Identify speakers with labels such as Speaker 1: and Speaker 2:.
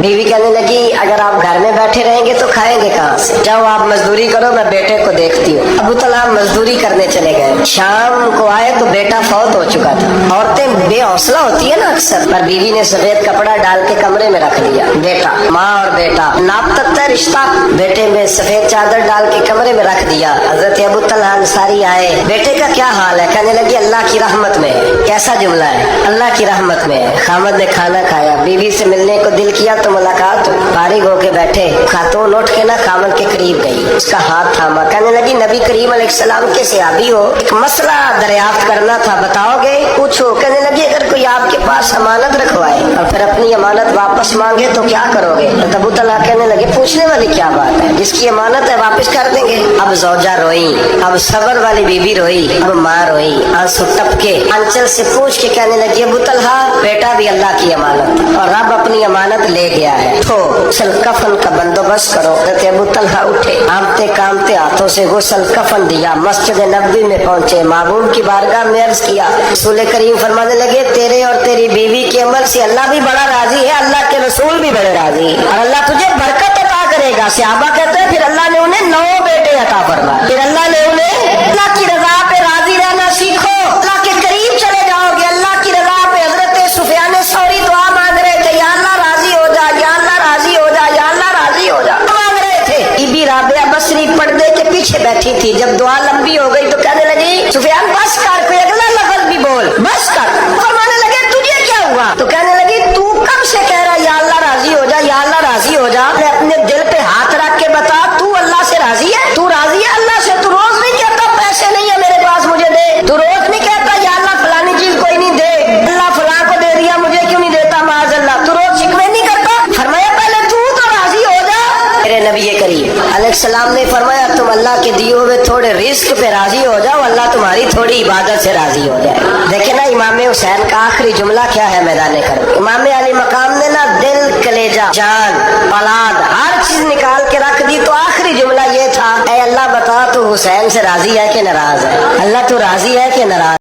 Speaker 1: बीवी कहने लगी अगर आप घर में बैठे रहेंगे तो खाएंगे कहाँ से, जाओ आप मजदूरी करो, मैं बेटे को देखती हूँ। अबू तलहा मजदूरी करने चले गए। शाम को आए तो बेटा फौत हो चुका था। औरतें बेहौसला होती है ना अक्सर, पर बीवी ने सफेद कपड़ा डाल के कमरे में रख लिया। बेटा, माँ और बेटा नाप तक था रिश्ता। बेटे में सफेद चादर डाल के कमरे में रख दिया। हजरत अबू तलहा अंसारी आए, बेटे का क्या हाल है? कहने लगी अल्लाह की रहमत में है। कैसा जुमला है? अल्लाह की रहमत में है। खामद ने खाना खाया, बीवी से मिलने को दिल किया तो मुलाकात हुई। फारिग होके बैठे, खातून उठ के ना खामद के करीब गई, उसका हाथ थामा। कहने लगी नबी करीम अलैहिस्सलाम के सहाबी हो, एक मसला दरियाफ्त करना था, बताओगे? पूछो। कहने लगी अगर कोई आपके पास अमानत रखवाए और फिर अपनी अमानत वापस मांगे तो क्या करोगे? तो अबू तलहा कहने लगे पूछने वाली क्या बात है, जिसकी अमानत है वापस कर देंगे। अब जौजा रोई, अब सबर वाली बीबी रोई, अब माँ रोई, आंसू टपके आंचल से पूछ के कहने लगी अबू तलहा बेटा भी अल्लाह की अमानत और रब अपनी अमानत ले गया है, तो चल कफन का बंदोबस्त करो। अबू तलहा उठे, कांपते कांपते हाथों से गुसल कफन दिया, मस्जिद नबवी में पहुंचे, महबूब की बारगाह में अर्ज किया। रसूल करीम फरमाने लगे तेरे और तेरी बीवी के अमल से अल्लाह भी बड़ा राजी है, अल्लाह के रसूल भी बड़े राजी, और अल्लाह तुझे बरकत अता करेगा। सहाबा कहते हैं फिर अल्लाह ने उन्हें 9 बेटे अता फरमाए। फिर अल्लाह ने उन्हें अल्लाह की रजा पे राजी रहना सीखो, अल्लाह के करीब चले जाओगे। अल्लाह की रजा पे हजरत सुफियान सौरी दुआ मांग रहे थे, या अल्लाह राजी हो जा, या अल्लाह राजी हो जा, या अल्लाह राजी हो जा, मांग रहे थे। बीबी राबिया बसरी पर्दे के पीछे बैठी थी। जब दुआ लंबी हो गई तो कहने लगी सुफियान बस कर, कोई अगला लफ्ज भी बोल, बस कर। फरमाने लगे तुझे क्या हुआ? तो कहने लगी तू कब से कह रहा या अल्लाह राजी हो जा, या अल्लाह राजी हो जा? अपने दिल पे हाथ रख के बता तू अल्लाह से राजी है? तू राजी है अल्लाह से? तू रोज नहीं कहता पैसे नहीं है मेरे पास मुझे दे? तू रोज नहीं कहता या अल्लाह फलानी चीज कोई नहीं दे, अल्लाह फलां को दे दिया मुझे क्यों नहीं देता? माज़अल्लाह तू रोज शिकवे नहीं करता? फरमाया पहले तू तो राजी हो जा। मेरे नबी करीम अलैहिस्सलाम ने फरमाया तुम अल्लाह के दिए हुए थोड़े रिस्क पे राजी हो जाओ, अल्लाह तुम्हारी थोड़ी इबादत से राजी हो जाए। देखे ना इमाम हुसैन का आखिरी जुमला क्या है मैदान कर। इमाम अली मकाम ने ना दिल, कलेजा, जान, औलाद हर चीज निकाल के रख दी, तो आखिरी जुमला ये था ऐ अल्लाह बता तू हुसैन से राजी है कि नाराज है? अल्लाह तू राजी है कि नाराज?